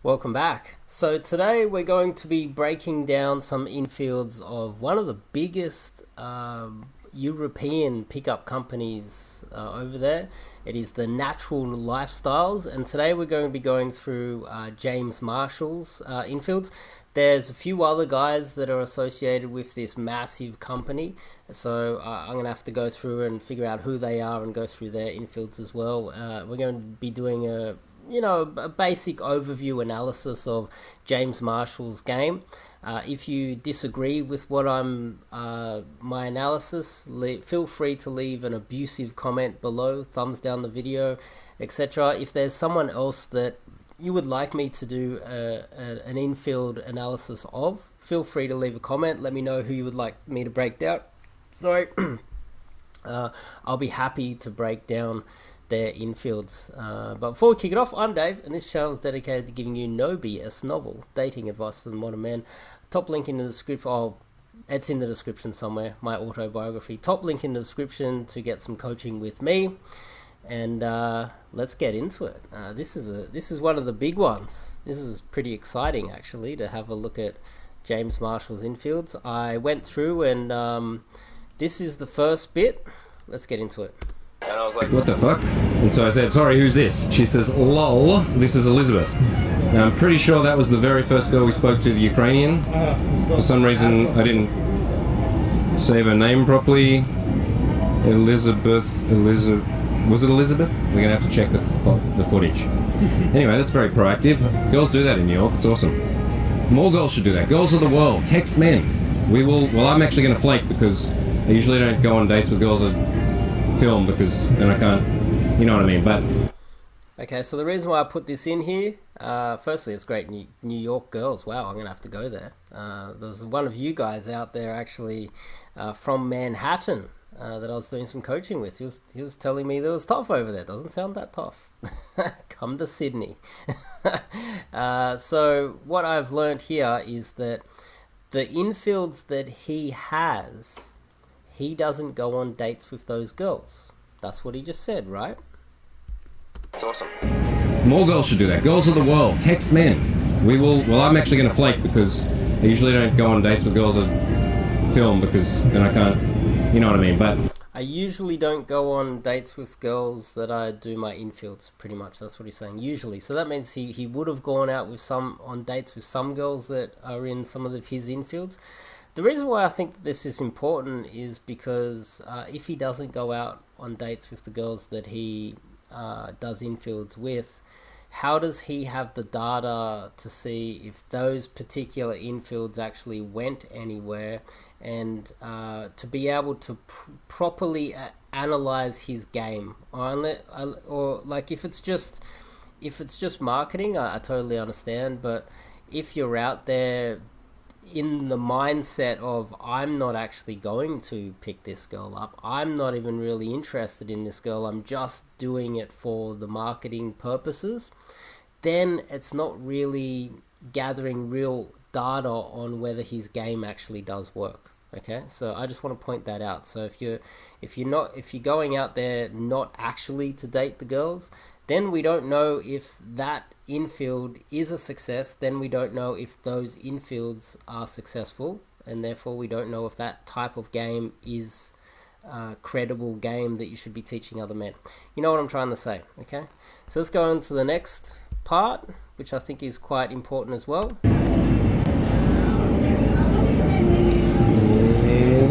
Welcome back. So today we're going to be breaking down some infields of one of the biggest European pickup companies over there. It is the Natural Lifestyles, and today we're going to be going through James Marshall's infields. There's a few other guys that are associated with this massive company, so I'm going to have to go through and figure out who they are and go through their infields as well. We're going to be doing a basic overview analysis of James Marshall's game. If you disagree with what my analysis, feel free to leave an abusive comment below, thumbs down the video, etc. If there's someone else that you would like me to do an infield analysis of, feel free to leave a comment. Let me know who you would like me to break down. Sorry. I'll be happy to break down their infields. But before we kick it off, I'm Dave, and this channel is dedicated to giving you no BS novel dating advice for the modern man. Top link in the description. Oh, it's in the description somewhere. My autobiography. Top link in the description to get some coaching with me. And let's get into it. This is one of the big ones. This is pretty exciting, actually, to have a look at James Marshall's infields. I went through, and this is the first bit. Let's get into it. And I was like, what the fuck? And so I said, sorry, who's this? She says, lol, this is Elizabeth. Now I'm pretty sure that was the very first girl we spoke to, the Ukrainian. For some reason I didn't save her name properly. Elizabeth, was it Elizabeth? We're gonna have to check the footage. Anyway, that's very proactive. Girls do that in New York, it's awesome. More girls should do that. Girls of the world, text men. Well, I'm actually gonna flake because I usually don't go on dates with girls that film because then I can't, you know what I mean, but okay, so the reason why I put this in here, firstly, it's great. New York girls, wow, I'm gonna have to go there. There's one of you guys out there actually from Manhattan that I was doing some coaching with. He was telling me there was tough over there. Doesn't sound that tough. Come to Sydney. So what I've learned here is that the infields that he has, he doesn't go on dates with those girls. That's what he just said, right? It's awesome. More girls should do that. Girls of the world, text men. Well, I'm actually going to flake because I usually don't go on dates with girls that film because then I can't, you know what I mean, but I usually don't go on dates with girls that I do my infields, pretty much. That's what he's saying, usually. So that means he would have gone out with on dates with some girls that are in some of his infields. The reason why I think this is important is because if he doesn't go out on dates with the girls that he does infields with, how does he have the data to see if those particular infields actually went anywhere, and to be able to properly analyze his game? Or like if it's just marketing, I totally understand, but if you're out there in the mindset of, I'm not actually going to pick this girl up, I'm not even really interested in this girl, I'm just doing it for the marketing purposes, then it's not really gathering real data on whether his game actually does work. Okay, so I just want to point that out. So if you're going out there not actually to date the girls, then we don't know if that infield is a success. Then we don't know if those infields are successful, and therefore we don't know if that type of game is a credible game that you should be teaching other men. You know what I'm trying to say, okay? So let's go on to the next part, which I think is quite important as well.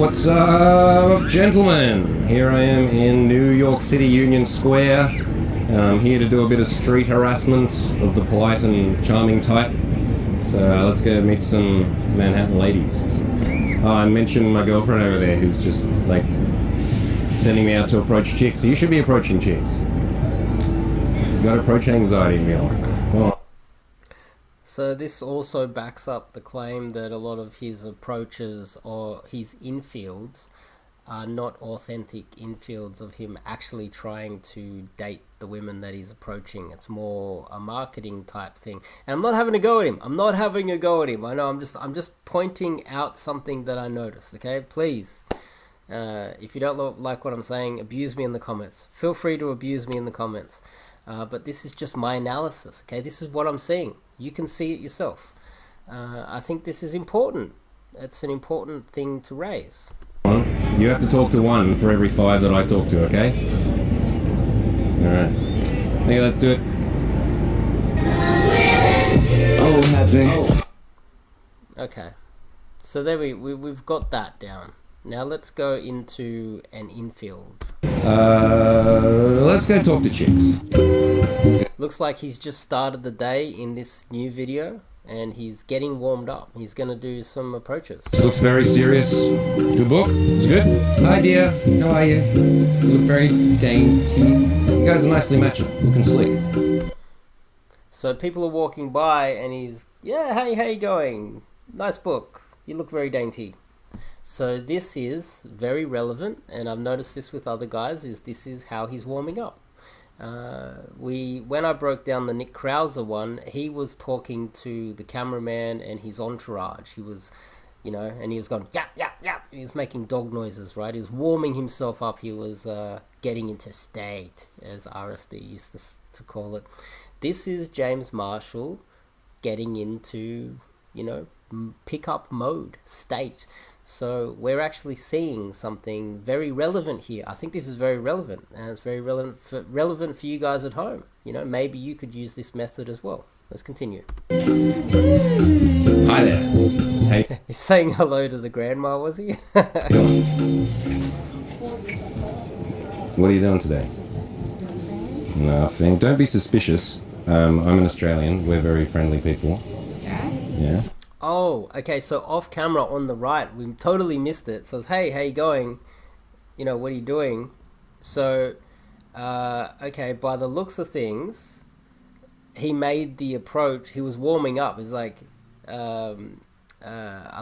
what's up, gentlemen? Here I am in New York City, Union Square. I'm here to do a bit of street harassment of the polite and charming type. So let's go meet some Manhattan ladies. Oh, I mentioned my girlfriend over there who's just like sending me out to approach chicks. So you should be approaching chicks. You've got approach anxiety, Neil. Come on. So this also backs up the claim that a lot of his approaches or his infields are not authentic infields of him actually trying to date the women that he's approaching. It's more a marketing type thing. And I'm not having a go at him. I'm not having a go at him. I know, I'm just pointing out something that I noticed, okay? Please, if you don't like what I'm saying, abuse me in the comments. Feel free to abuse me in the comments. But this is just my analysis, okay? This is what I'm seeing. You can see it yourself. I think this is important. It's an important thing to raise. You have to talk to one for every 5 that I talk to, okay? Alright. Okay, let's do it. Oh, heaven. Okay. So there we've got that down. Now let's go into an infield. Let's go talk to chicks. Looks like he's just started the day in this new video. And he's getting warmed up. He's going to do some approaches. This looks very serious. Good book? It's good? Hi dear, how are you? You look very dainty. You guys are nicely matching, looking slick. So people are walking by and he's, yeah, hey, how you going? Nice book. You look very dainty. So this is very relevant, and I've noticed this with other guys, this is how he's warming up. When I broke down the Nick Krauser one, he was talking to the cameraman and his entourage. He was, and he was going, yap, yap, yap. He was making dog noises, right? He was warming himself up. He was getting into state, as RSD used to call it. This is James Marshall getting into, pickup mode, state. So we're actually seeing something very relevant here. I think this is very relevant, and it's very relevant for you guys at home. Maybe you could use this method as well. Let's continue. Hi there. Hey. He's saying hello to the grandma, was he? What are you doing today? Nothing. Don't be suspicious. I'm an Australian. We're very friendly people. Yeah. Oh, okay, so off camera on the right, we totally missed it. So, hey, how you going? What are you doing? So, okay, by the looks of things, he made the approach. He was warming up. He's like, I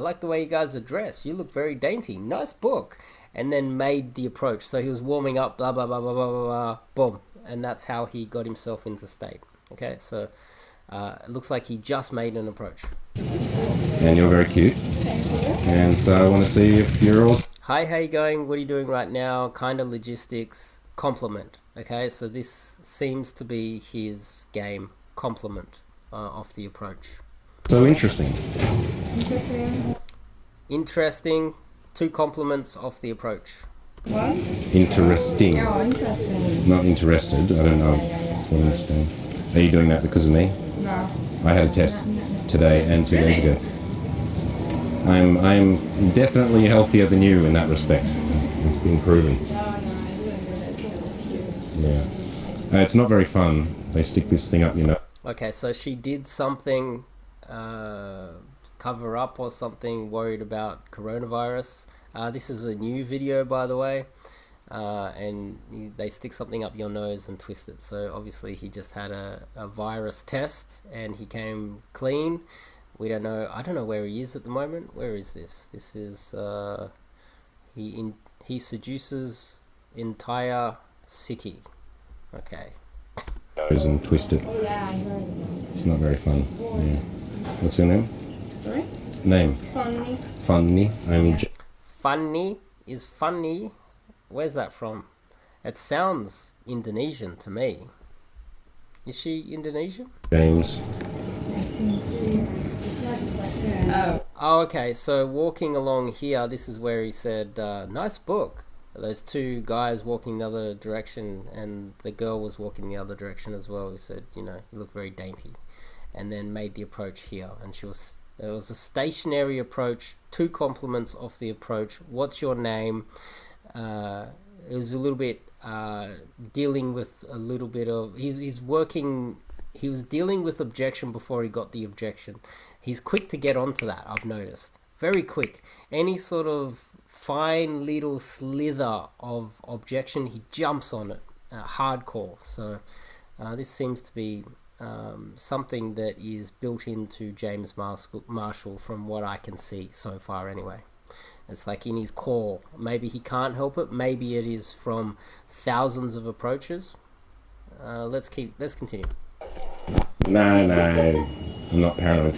like the way you guys are dressed. You look very dainty. Nice book. And then made the approach. So he was warming up, blah, blah, blah, blah, blah, blah, blah, boom. And that's how he got himself into state. Okay, so it looks like he just made an approach. And you're very cute. And so I want to see if you're also... Hi, how you going? What are you doing right now? Kind of logistics. Compliment. Okay, so this seems to be his game. Compliment off the approach. So interesting. Interesting. 2 compliments off the approach. What? Interesting. Oh, interesting. Not interested. I don't know. I don't understand. Are you doing that because of me? No. I had a test today and 2 days ago. I'm definitely healthier than you in that respect. It's been proven. Yeah. It's not very fun. They stick this thing up your nose. Okay, so she did something, cover up or something, worried about coronavirus. This is a new video, by the way. And they stick something up your nose and twist it. So obviously he just had a virus test and he came clean. We don't know. I don't know where he is at the moment. Where is this? This is he seduces entire city. Okay. Nose and twist it. Yeah, I heard. It's not very fun. Yeah. What's your name? Sorry? Name. Funny. Funny. Funny is funny. Where's that from? It sounds Indonesian to me. Is she Indonesian? James. Nice to meet you. Oh, okay. So walking along here, this is where he said, nice book. Those 2 guys walking the other direction, and the girl was walking the other direction as well. He said, you look very dainty. And then made the approach here. And it was a stationary approach, 2 compliments off the approach. What's your name? It was a little bit dealing with a little bit of... He was dealing with objection before he got the objection. He's quick to get onto that, I've noticed. Very quick. Any sort of fine little slither of objection, he jumps on it. Hardcore. So this seems to be something that is built into James Marshall from what I can see so far anyway. It's like in his core. Maybe he can't help it. Maybe it is from thousands of approaches. Let's continue. No, I'm not paranoid.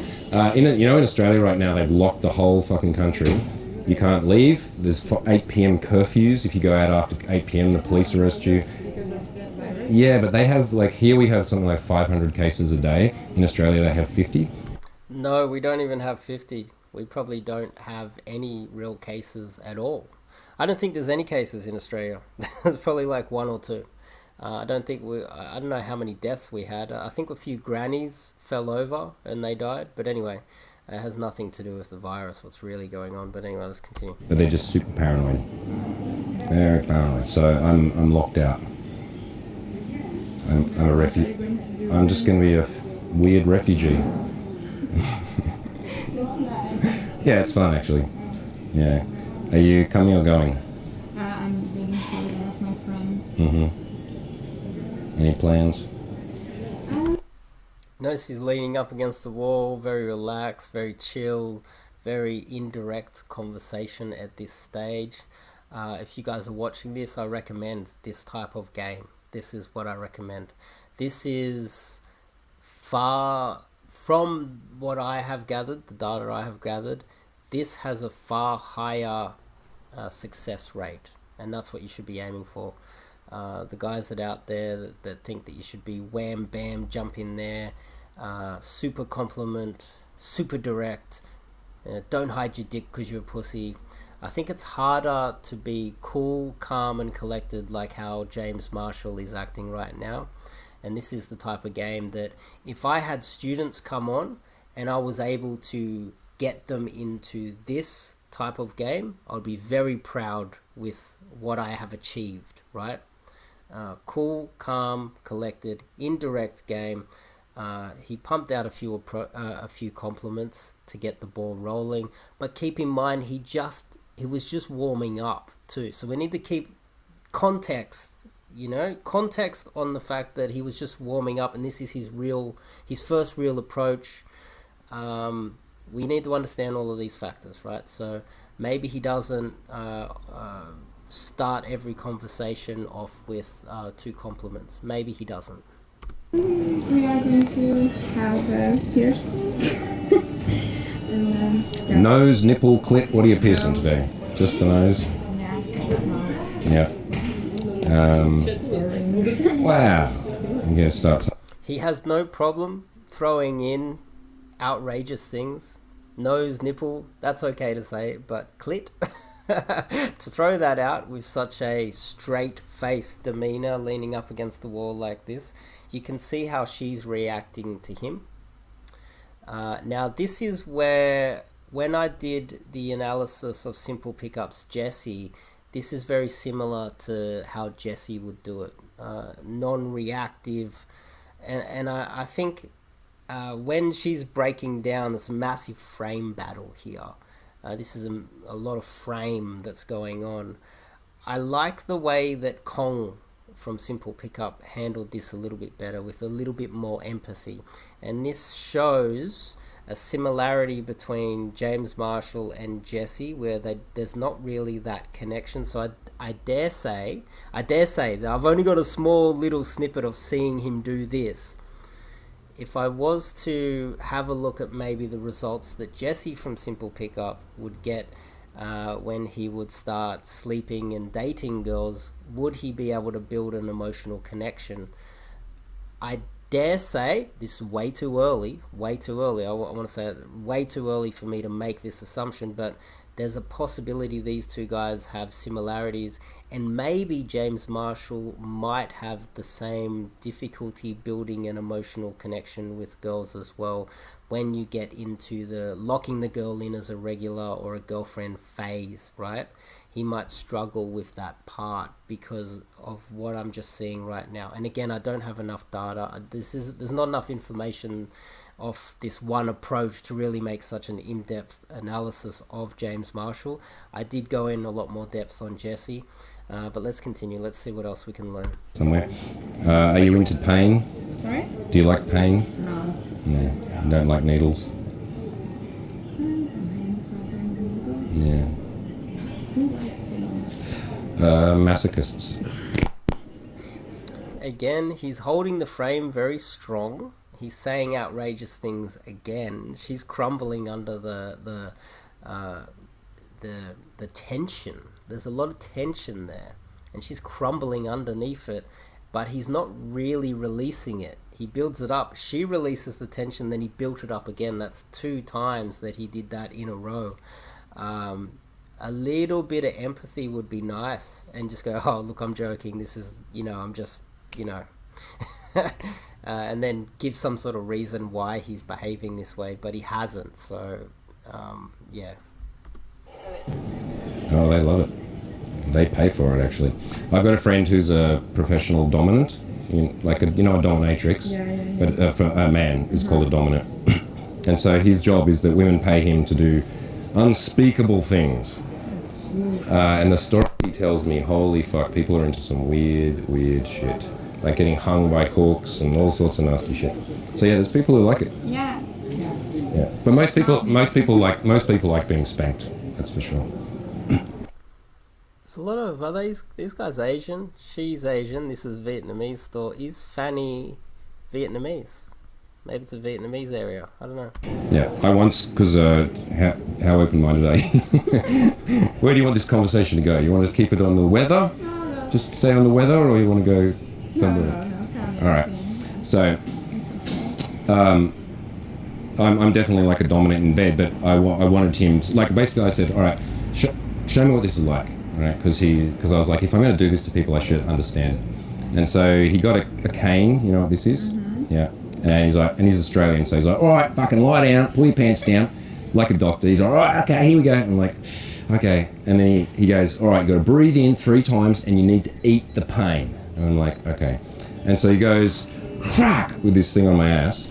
In Australia right now, they've locked the whole fucking country. You can't leave. There's 8 p.m. curfews. If you go out after 8 p.m., the police arrest you. Because of the virus? Yeah, but they have, like, here we have something like 500 cases a day. In Australia, they have 50. No, we don't even have 50. We probably don't have any real cases at all. I don't think there's any cases in Australia. There's probably like one or two. I don't think I don't know how many deaths we had. I think a few grannies fell over and they died. But anyway, it has nothing to do with the virus, what's really going on. But anyway, let's continue. But they're just super paranoid. Very paranoid. So I'm locked out. I'm a refugee. I'm just going to be a weird refugee. Yeah, it's fun actually. Yeah. Are you coming or going? I'm waiting for one of my friends. Any plans? Notice he's leaning up against the wall, very relaxed, very chill, very indirect conversation at this stage. If you guys are watching this, I recommend this type of game. This is what I recommend. This is far from what I have gathered, the data I have gathered, this has a far higher success rate, and that's what you should be aiming for. The guys that out there that think that you should be wham bam, jump in there, super compliment, super direct, don't hide your dick because you're a pussy. I think it's harder to be cool, calm and collected like how James Marshall is acting right now. And this is the type of game that if I had students come on and I was able to get them into this type of game, I'd be very proud with what I have achieved, right? Cool, calm, collected, indirect game. He pumped out a few compliments to get the ball rolling, but keep in mind he was just warming up too. So we need to keep context, context on the fact that he was just warming up, and this is his first real approach. We need to understand all of these factors, right? So maybe he doesn't start every conversation off with 2 compliments. Maybe he doesn't. We are going to have a piercing. And then, Nose, nipple, clit. What are you piercing today? Just the nose? yeah, just nose. Yeah. Wow. I'm going to start. He has no problem throwing in outrageous things. Nose, nipple, that's okay to say, but clit? To throw that out with such a straight-faced demeanor, leaning up against the wall like this, you can see how she's reacting to him. Now, this is where, when I did the analysis of simple pickups Jessie, this is very similar to how Jessie would do it. Non-reactive. And I think when she's breaking down this massive frame battle here, this is a lot of frame that's going on. I like the way that Kong from Simple Pickup handled this a little bit better, with a little bit more empathy. And this shows a similarity between James Marshall and Jessie, where there's not really that connection. So I dare say that I've only got a small little snippet of seeing him do this. If I was to have a look at maybe the results that Jessie from Simple Pickup would get when he would start sleeping and dating girls, would he be able to build an emotional connection? I dare say, this is way too early, I want to say it, way too early for me to make this assumption, but there's a possibility these two guys have similarities, and maybe James Marshall might have the same difficulty building an emotional connection with girls as well when you get into the locking the girl in as a regular or a girlfriend phase, right? He might struggle with that part because of what I'm just seeing right now. And again, I don't have enough data. There's not enough information of this one approach to really make such an in-depth analysis of James Marshall. I did go in a lot more depth on Jessie, but let's continue. Let's see what else we can learn. Somewhere. Are you into pain? Sorry? Do you like pain? No. No. You don't like needles? Yeah. Who likes pain? Masochists. Again, he's holding the frame very strong. He's saying outrageous things again. She's crumbling under the tension. There's a lot of tension there, and she's crumbling underneath it. but he's not really releasing it. He builds it up. She releases the tension, then he built it up again. That's 2 times that he did that in a row. A little bit of empathy would be nice, and just go, oh, look, I'm joking. This is, I'm just, and then give some sort of reason why he's behaving this way, but he hasn't. So, yeah. Oh, they love it. They pay for it, actually. I've got a friend who's a professional dominant, like a dominatrix, but for a man is called a dominant. And so his job is that women pay him to do unspeakable things. And the story he tells me, holy fuck, people are into some weird shit. Like getting hung by hooks and all sorts of nasty shit. So yeah, there's people who like it. Yeah. Yeah. But most people like being spanked, that's for sure. It's a lot of, are these guys Asian? She's Asian, this is Vietnamese store. Is Fanny Vietnamese? Maybe it's a Vietnamese area, I don't know. Yeah, I once, because how open-minded are you? Where do you want this conversation to go? You want to keep it on the weather? No. Just stay on the weather, or you want to go somewhere? No, tell me. All right, so It's okay. I'm definitely like a dominant in bed, but I wanted him to, like, basically I said, all right, show me what this is like, right? Because I was like, if I'm going to do this to people, I should understand it. And so he got a cane, you know what this is? Mm-hmm. Yeah. And he's like, and he's Australian, so he's like, all right, fucking lie down, pull your pants down, like a doctor. He's like, all right, okay, here we go. I'm like, okay. And then he goes, all right, you got to breathe in 3 times, and you need to eat the pain. And I'm like, okay. And so he goes, crack, with this thing on my ass.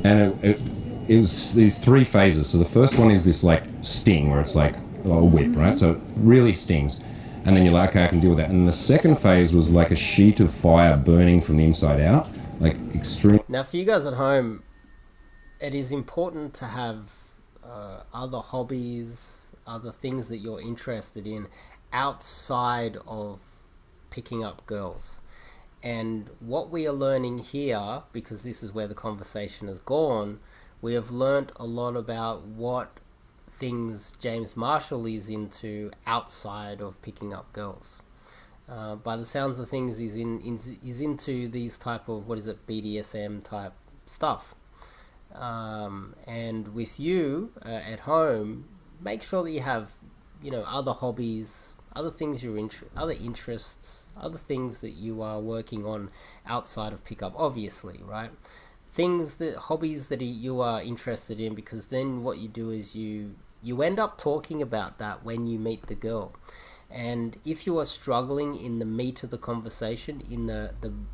And it was these 3 phases. So the first one is this like sting, where it's like a whip, right? So it really stings. And then you're like, okay, I can deal with that. And the second phase was like a sheet of fire burning from the inside out. Like extreme. Now, for you guys at home, it is important to have other hobbies, other things that you're interested in outside of picking up girls. And what we are learning here, because this is where the conversation has gone, we have learnt a lot about what things James Marshall is into outside of picking up girls. By the sounds of things, he's into these type of, BDSM type stuff. And with you at home, make sure that you have, other hobbies, other things other interests, other things that you are working on outside of pickup, obviously, right? Hobbies that you are interested in, because then what you do is you end up talking about that when you meet the girl. And if you are struggling in the meat of the conversation, in the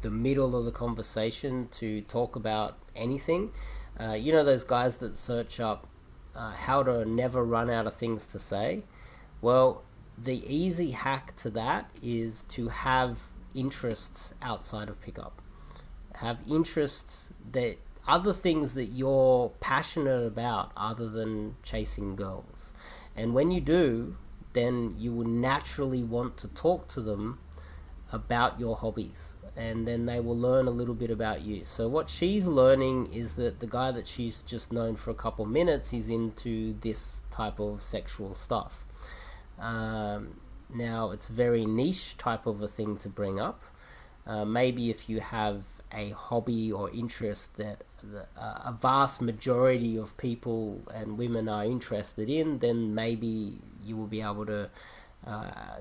middle of the conversation to talk about anything, those guys that search up how to never run out of things to say? Well, the easy hack to that is to have interests outside of pickup. Have interests that other things that you're passionate about other than chasing girls. And when you do, then you will naturally want to talk to them about your hobbies, and then they will learn a little bit about you. So what she's learning is that the guy that she's just known for a couple minutes is into this type of sexual stuff. Now, it's a very niche type of a thing to bring up. Maybe if you have a hobby or interest that a vast majority of people and women are interested in, then maybe you will be able to,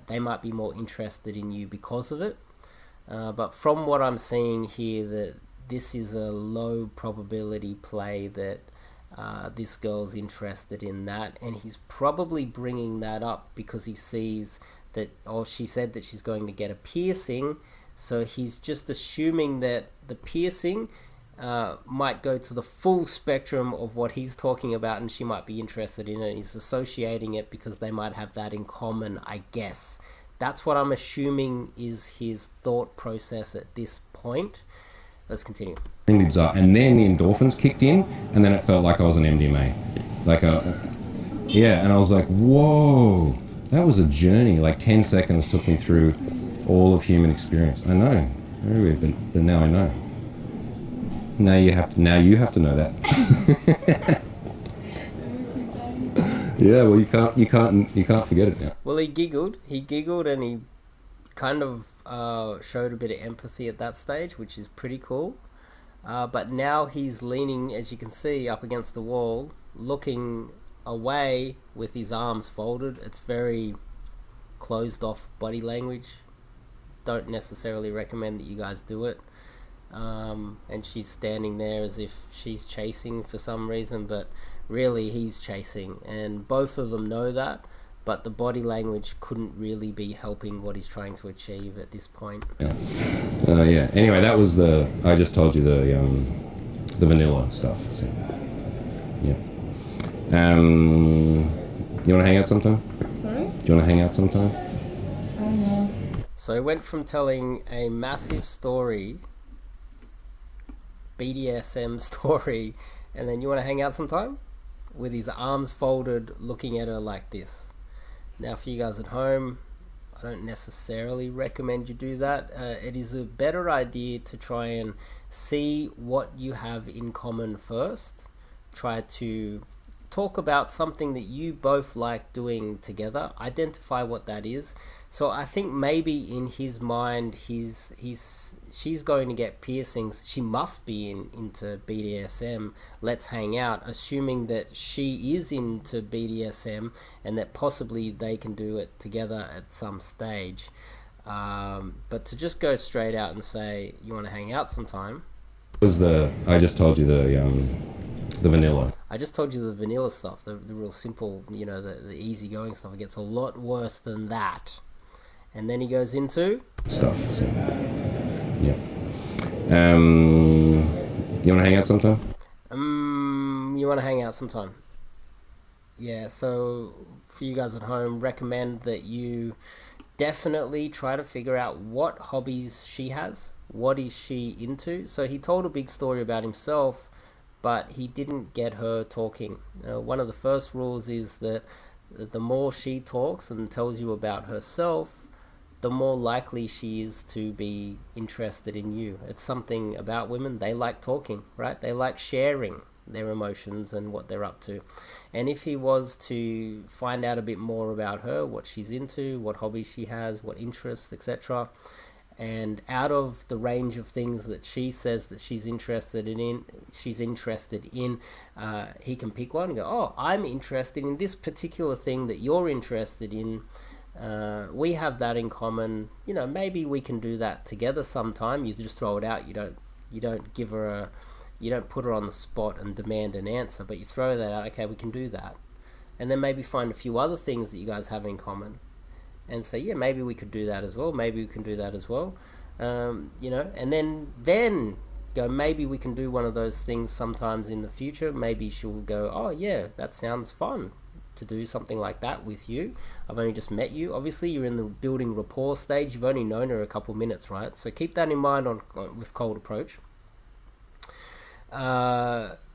they might be more interested in you because of it. But from what I'm seeing here, that this is a low probability play that this girl's interested in that, and he's probably bringing that up because he sees that, or she said that she's going to get a piercing, so he's just assuming that the piercing might go to the full spectrum of what he's talking about, and she might be interested in it. He's associating it because they might have that in common, I guess. That's what I'm assuming is his thought process at this point. Let's continue. And then the endorphins kicked in, and then it felt like I was an MDMA. And I was like, whoa, that was a journey. Like 10 seconds took me through all of human experience. I know, very weird, but now I know. Now you have to know that. Yeah, well, you can't forget it now. Well, he giggled, and he kind of showed a bit of empathy at that stage, which is pretty cool. But now he's leaning, as you can see, up against the wall, looking away with his arms folded. It's very closed off body language. Don't necessarily recommend that you guys do it. And she's standing there as if she's chasing for some reason, but really he's chasing, and both of them know that, but the body language couldn't really be helping what he's trying to achieve at this point. Yeah. Anyway, that was I just told you the vanilla stuff. So, yeah. You want to hang out sometime? Sorry? Do you want to hang out sometime? I don't know. So he went from telling a massive story, BDSM story, and then you want to hang out sometime? With his arms folded, looking at her like this. Now for you guys at home, I don't necessarily recommend you do that. It is a better idea to try and see what you have in common first. Try to talk about something that you both like doing together. Identify what that is. So I think maybe in his mind, she's going to get piercings. She must be into BDSM. Let's hang out, assuming that she is into BDSM and that possibly they can do it together at some stage. But to just go straight out and say you want to hang out sometime. I just told you the vanilla. I just told you the vanilla stuff, the real simple, the easygoing stuff. It gets a lot worse than that. And then he goes into stuff. So, yeah. You want to hang out sometime? You want to hang out sometime? Yeah. So for you guys at home, recommend that you definitely try to figure out what hobbies she has. What is she into? So he told a big story about himself, but he didn't get her talking. One of the first rules is that the more she talks and tells you about herself, the more likely she is to be interested in you. It's something about women. They like talking, right? They like sharing their emotions and what they're up to. And if he was to find out a bit more about her, what she's into, what hobbies she has, what interests, etc., and out of the range of things that she says that she's interested in, he can pick one and go, oh, I'm interested in this particular thing that you're interested in. We have that in common. Maybe we can do that together sometime. You just throw it out. You don't give her you don't put her on the spot and demand an answer, but you throw that out. Okay, we can do that, and then maybe find a few other things that you guys have in common, and say, yeah, maybe we could do that as well. Maybe we can do that as well. And then go, maybe we can do one of those things sometimes in the future. Maybe she'll go, oh yeah, that sounds fun to do something like that with you. I've only just met you. Obviously, you're in the building rapport stage. You've only known her a couple minutes, right? So keep that in mind with cold approach.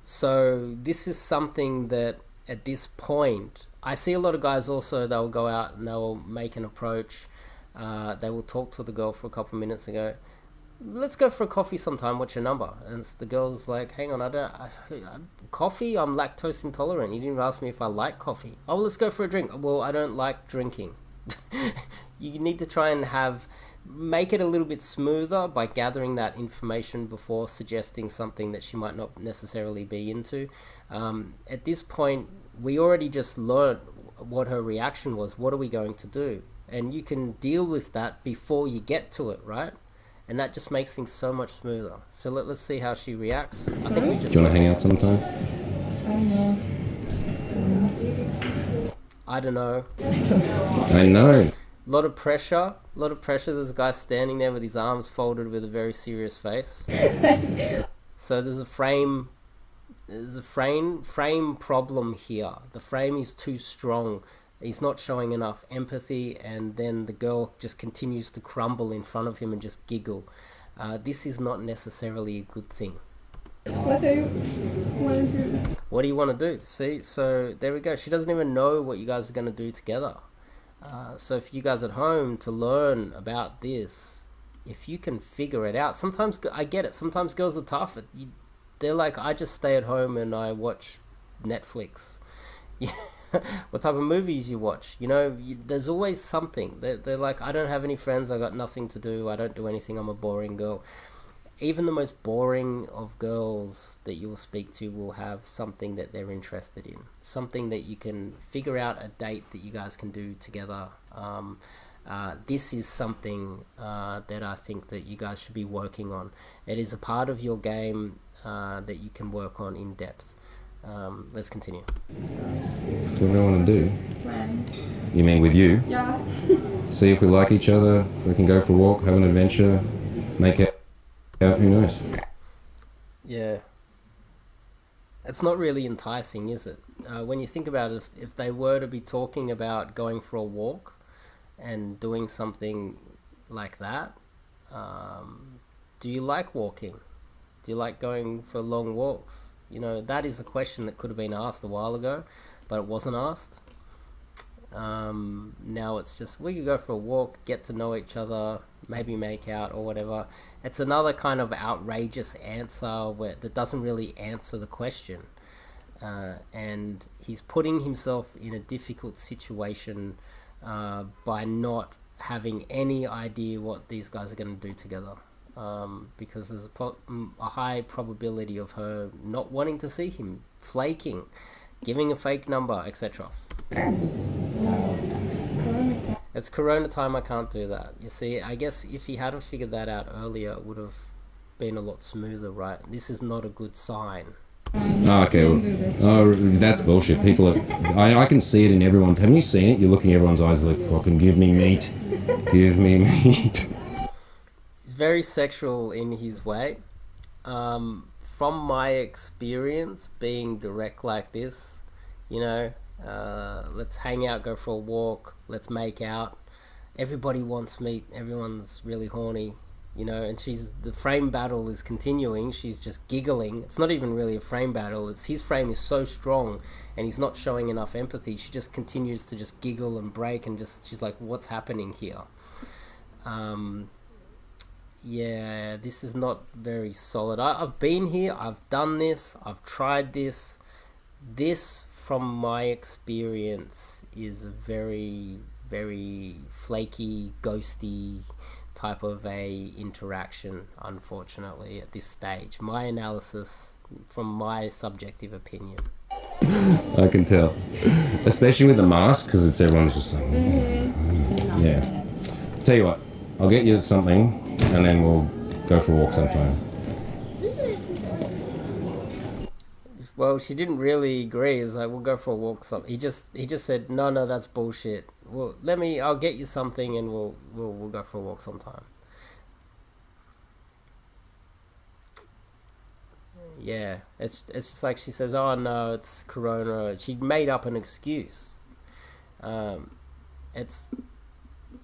So this is something that at this point, I see a lot of guys also, they'll go out and they'll make an approach. They will talk to the girl for a couple of minutes and go, let's go for a coffee sometime, what's your number? And the girl's like, hang on, coffee? I'm lactose intolerant. You didn't ask me if I like coffee. Oh, well, let's go for a drink. Well, I don't like drinking. You need to try and make it a little bit smoother by gathering that information before suggesting something that she might not necessarily be into. At this point, we already just learned what her reaction was. What are we going to do? And you can deal with that before you get to it, right? And that just makes things so much smoother. So let's see how she reacts. I think we just. Do you want to hang out sometime? I don't know. I know. A lot of pressure. There's a guy standing there with his arms folded with a very serious face. So there's a frame problem here. The frame is too strong. He's not showing enough empathy, and then the girl just continues to crumble in front of him and just giggle. This is not necessarily a good thing. What do you want to do? What do you want to do? See, so there we go. She doesn't even know what you guys are going to do together. So if you guys at home to learn about this, if you can figure it out, sometimes I get it. Sometimes girls are tough. They're like, I just stay at home and I watch Netflix. what type of movies you watch. You know, there's always something. They're like, I don't have any friends, I got nothing to do, I don't do anything, I'm a boring girl. Even the most boring of girls that you will speak to will have something that they're interested in, something that you can figure out a date that you guys can do together. This is something that I think that you guys should be working on. It is a part of your game that you can work on in depth. Let's continue. What do I want to do? Plan. You mean with you? Yeah. See if we like each other, if we can go for a walk, have an adventure, make out, who knows? Yeah. It's not really enticing, is it? When you think about it, if they were to be talking about going for a walk and doing something like that, do you like walking? Do you like going for long walks? You know, that is a question that could have been asked a while ago, but it wasn't asked. Now it's just, we could go for a walk, get to know each other, maybe make out or whatever. It's another kind of outrageous answer that doesn't really answer the question. And he's putting himself in a difficult situation by not having any idea what these guys are going to do together. Because there's a high probability of her not wanting to see him, flaking, giving a fake number, etc. It's Corona time, I can't do that. You see, I guess if he hadn't figured that out earlier, it would have been a lot smoother, right? This is not a good sign. Oh, okay. Oh, that's bullshit. People are... I can see it in everyone's... Haven't you seen it? You're looking at everyone's eyes like, fucking give me meat. Give me meat. Very sexual in his way. From my experience being direct like this, you know, let's hang out, go for a walk, let's make out. Everybody wants meat, everyone's really horny, you know, and the frame battle is continuing. She's just giggling. It's not even really a frame battle. It's his frame is so strong and he's not showing enough empathy. She just continues to just giggle and break and she's like, what's happening here? Yeah, this is not very solid. I've been here, I've done this, I've tried this. This, from my experience, is a very, very flaky, ghosty type of a interaction, unfortunately, at this stage. My analysis, from my subjective opinion. I can tell. Especially with the mask, because it's everyone's just like... Yeah. Tell you what, I'll get you something, and then we'll go for a walk sometime. Well, she didn't really agree. It's like, we'll go for a walk. He just said, no, that's bullshit. Well, I'll get you something, and we'll go for a walk sometime. Yeah, it's just like she says, oh no, it's Corona. She made up an excuse. It's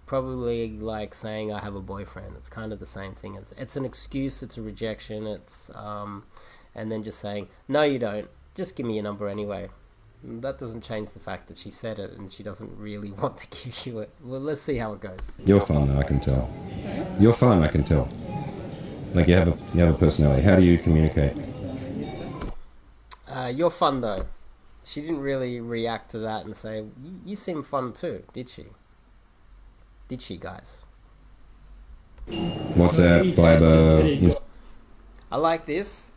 probably like saying I have a boyfriend. It's kind of the same thing. It's an excuse. It's a rejection. It's and then just saying, no, you don't. Just give me your number anyway. That doesn't change the fact that she said it and she doesn't really want to give you it. Well, let's see how it goes. You're fun, though, I can tell. You're fun, I can tell. Like you have a personality. How do you communicate? You're fun though. She didn't really react to that and say, you seem fun too, did she? Did she, guys? WhatsApp, Viber... I like this.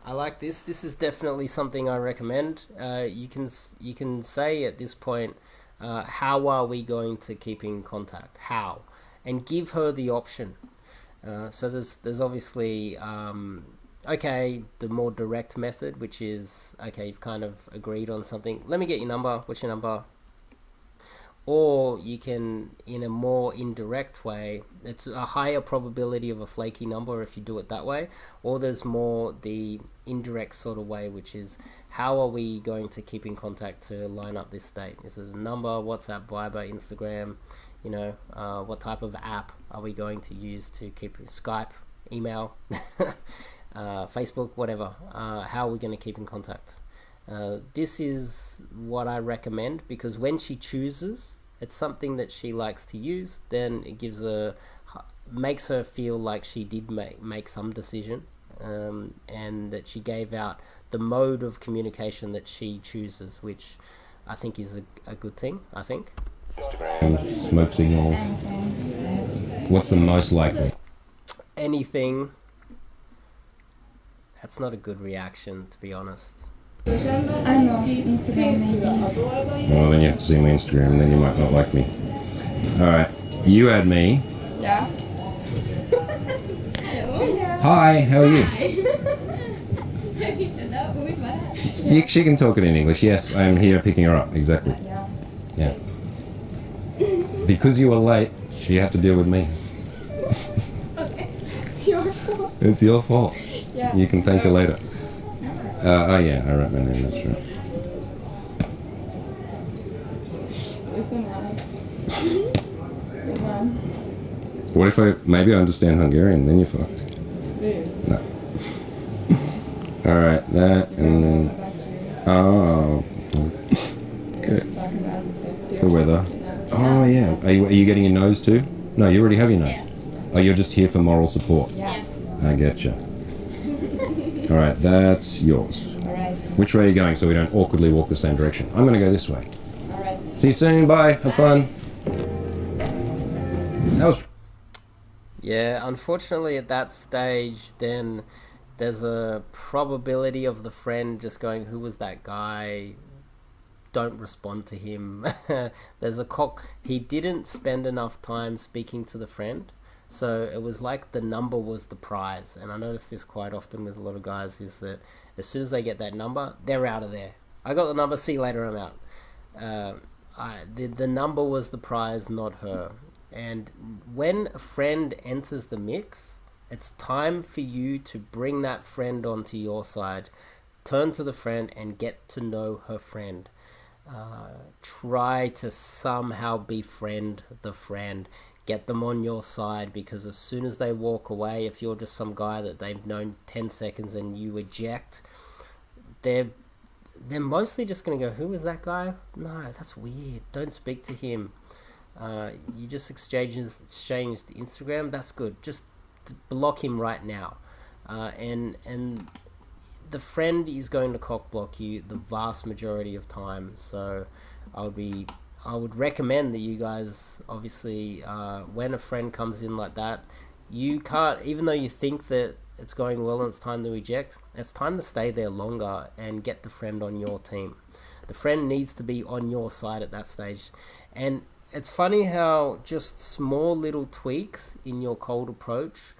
This is definitely something I recommend. You can say at this point, how are we going to keep in contact? How? And give her the option. So there's obviously okay, the more direct method, which is okay, you've kind of agreed on something. Let me get your number. What's your number? Or you can, in a more indirect way, it's a higher probability of a flaky number if you do it that way. Or there's more the indirect sort of way, which is how are we going to keep in contact to line up this date? Is it a number, WhatsApp, Viber, Instagram? You know, what type of app are we going to use to keep Skype, email, Facebook, whatever? How are we going to keep in contact? This is what I recommend, because when she chooses, it's something that she likes to use, then it makes her feel like she did make some decision, and that she gave out the mode of communication that she chooses, which I think is a good thing, I think. Instagram, smoke signals. What's the most likely? Anything. That's not a good reaction, to be honest. I know, Instagram maybe. Well, then you have to see my Instagram, and then you might not like me. Alright, you add me. Yeah. Hi, how are you? She can talk it in English. Yes, I am here picking her up. Exactly. Yeah. Because you were late, she had to deal with me. Okay. It's your fault. It's your fault. Yeah. You can thank her later. Oh yeah, I wrote my name, that's right. Listen, nice. Good one. What if maybe I understand Hungarian, then you're fucked. No. Alright, that, and then... Oh. Okay. The weather. Oh yeah. Are you getting your nose too? No, you already have your nose. Yes. Oh, you're just here for moral support. Yeah. I getcha. Alright, that's yours. Alright. Which way are you going so we don't awkwardly walk the same direction? I'm gonna go this way. Alright. See you soon, bye, have fun. That was... Yeah, unfortunately at that stage, then there's a probability of the friend just going, who was that guy? Don't respond to him. There's a he didn't spend enough time speaking to the friend, so it was like the number was the prize. And I notice this quite often with a lot of guys, is that as soon as they get that number, they're out of there. I got the number, see you later, I'm out. The number was the prize, not her. And when a friend enters the mix, it's time for you to bring that friend onto your side. Turn to the friend and get to know her friend. Try to somehow befriend the friend. Get them on your side, because as soon as they walk away, if you're just some guy that they've known 10 seconds and you eject, they're mostly just going to go, who is that guy? No, that's weird. Don't speak to him. You just exchanged Instagram. That's good. Just block him right now. And the friend is going to cock block you the vast majority of time. So I would recommend that you guys, obviously, when a friend comes in like that, you can't, even though you think that it's going well and it's time to eject, it's time to stay there longer and get the friend on your team. The friend needs to be on your side at that stage. And it's funny how just small little tweaks in your cold approach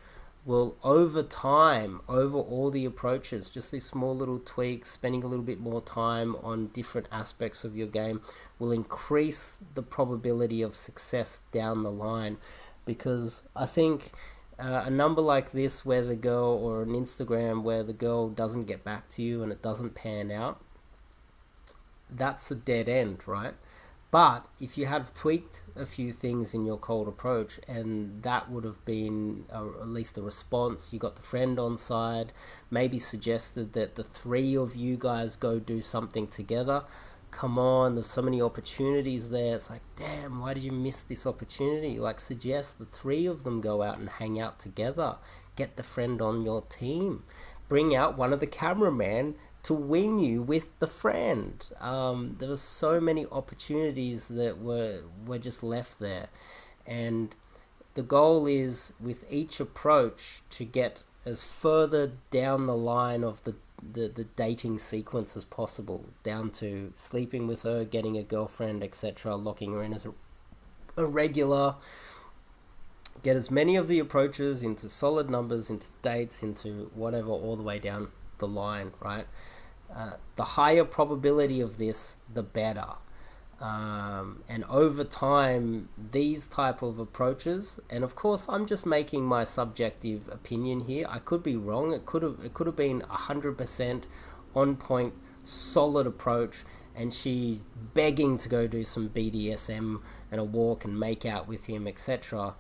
will, over time, over all the approaches, just these small little tweaks, spending a little bit more time on different aspects of your game, will increase the probability of success down the line. Because I think a number like this, where the girl, or an Instagram where the girl doesn't get back to you and it doesn't pan out, that's a dead end, right? But if you have tweaked a few things in your cold approach, and that would have been at least a response, you got the friend on side, maybe suggested that the three of you guys go do something together. Come on, there's so many opportunities there. It's like, damn, why did you miss this opportunity? Like, suggest the three of them go out and hang out together. Get the friend on your team. Bring out one of the cameramen to wing you with the friend. There were so many opportunities that were just left there. And the goal is, with each approach, to get as further down the line of the dating sequence as possible, down to sleeping with her, getting a girlfriend, etc., locking her in as a regular. Get as many of the approaches into solid numbers, into dates, into whatever, all the way down the line, right? The higher probability of this, the better. And over time, these type of approaches, and of course I'm just making my subjective opinion here, I could be wrong, it could have been 100% on point, solid approach, and she's begging to go do some BDSM and a walk and make out with him, etc.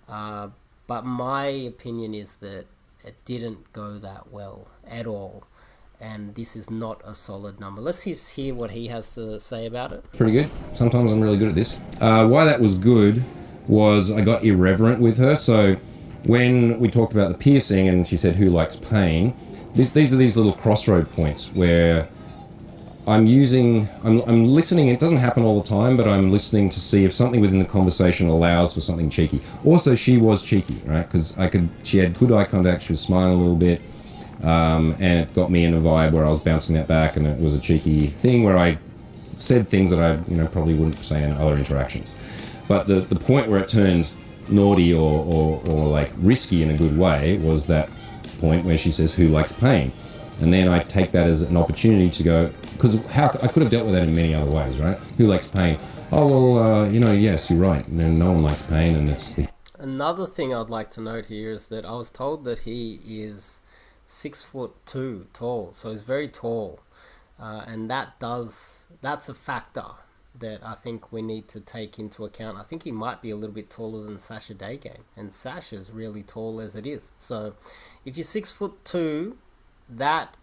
But my opinion is that it didn't go that well at all. And this is not a solid number. Let's just hear what he has to say about it. Pretty good. Sometimes I'm really good at this. Why that was good was I got irreverent with her. So when we talked about the piercing and she said, who likes pain? These are these little crossroad points where I'm listening. It doesn't happen all the time, but I'm listening to see if something within the conversation allows for something cheeky. Also, she was cheeky, right? Because she had good eye contact. She was smiling a little bit, and it got me in a vibe where I was bouncing that back, and it was a cheeky thing where I said things that I probably wouldn't say in other interactions. But the point where it turned naughty or like risky in a good way was that point where she says, "Who likes pain?" And then I take that as an opportunity to go, because I could have dealt with that in many other ways, right? Who likes pain? Oh, well, yes, you're right. No one likes pain, and it's... Another thing I'd like to note here is that I was told that he is 6'2" tall, so he's very tall. And that's a factor that I think we need to take into account. I think he might be a little bit taller than Sasha Daygame, and Sasha's really tall as it is. So if you're 6'2", that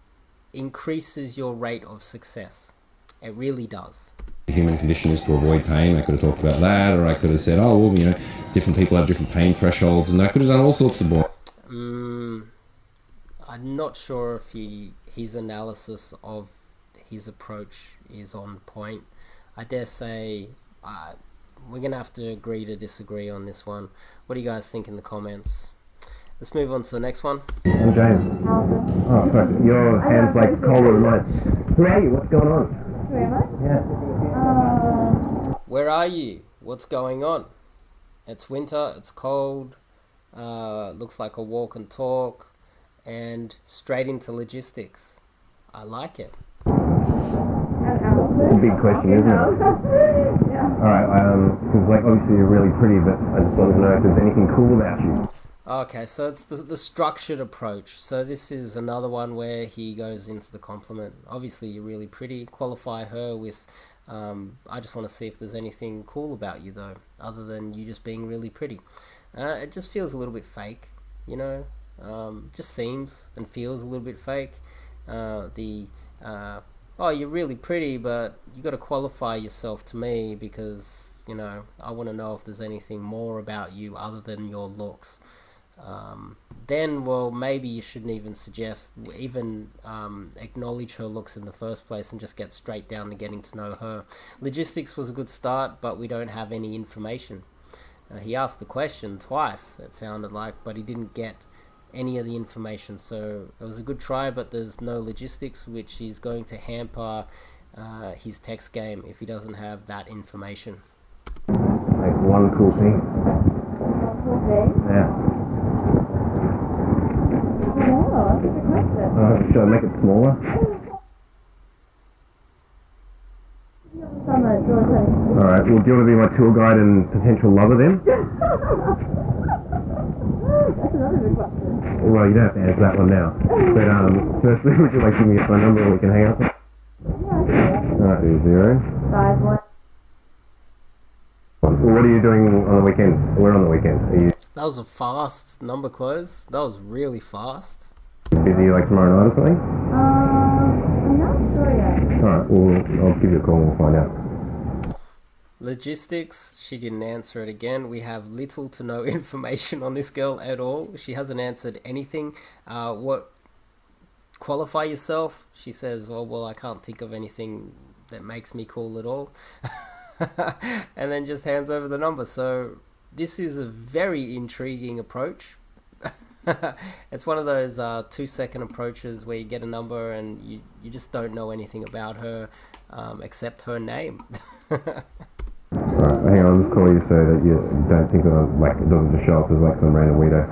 increases your rate of success. It really does. The human condition is to avoid pain. I could have talked about that, or I could have said, oh, well, different people have different pain thresholds, and I could have done all sorts of I'm not sure if his analysis of his approach is on point. I dare say we're going to have to agree to disagree on this one. What do you guys think in the comments? Let's move on to the next one. I'm James. Oh, sorry. Your hand's like colder than mine. Who are you? What's going on? Where am I? Yeah. Where are you? What's going on? It's winter. It's cold. Looks like a walk and talk. And straight into logistics. I like it. It's a big question, isn't it? Yeah. Alright, because obviously you're really pretty, but I just wanted to know if there's anything cool about you. Okay, so it's the structured approach. So this is another one where he goes into the compliment. Obviously, you're really pretty. Qualify her with, I just want to see if there's anything cool about you, though, other than you just being really pretty. It just feels a little bit fake, just seems and feels a little bit fake. Oh, you're really pretty, but you got to qualify yourself to me because, I want to know if there's anything more about you other than your looks. Then, well, maybe you shouldn't even acknowledge her looks in the first place and just get straight down to getting to know her. Logistics was a good start, but we don't have any information. He asked the question twice, it sounded like, but he didn't get any of the information. So it was a good try, but there's no logistics, which is going to hamper his text game if he doesn't have that information. Like one cool thing. Yeah. Oh, that's a good question. Should I make it smaller? Alright, well, do you want to be my tour guide and potential lover then? That's another good question. Well, you don't have to answer that one now. But firstly, would you like to give me a phone number or we can hang up? Alright, 0. 5-1. Well, what are you doing on the weekend? We're on the weekend. Are you That was a fast number close. That was really fast. busy like tomorrow night or something? I'm not sure yet. Alright, well, I'll give you a call and we'll find out. Logistics, she didn't answer it again. We have little to no information on this girl at all. She hasn't answered anything. What qualify yourself? She says, well, I can't think of anything that makes me cool at all. And then just hands over the number. So this is a very intriguing approach. It's one of those 2-second approaches where you get a number and you just don't know anything about her except her name. Alright, hang on, I'll just call you so that you don't think that I'm like, it doesn't just show up as like some random weirdo.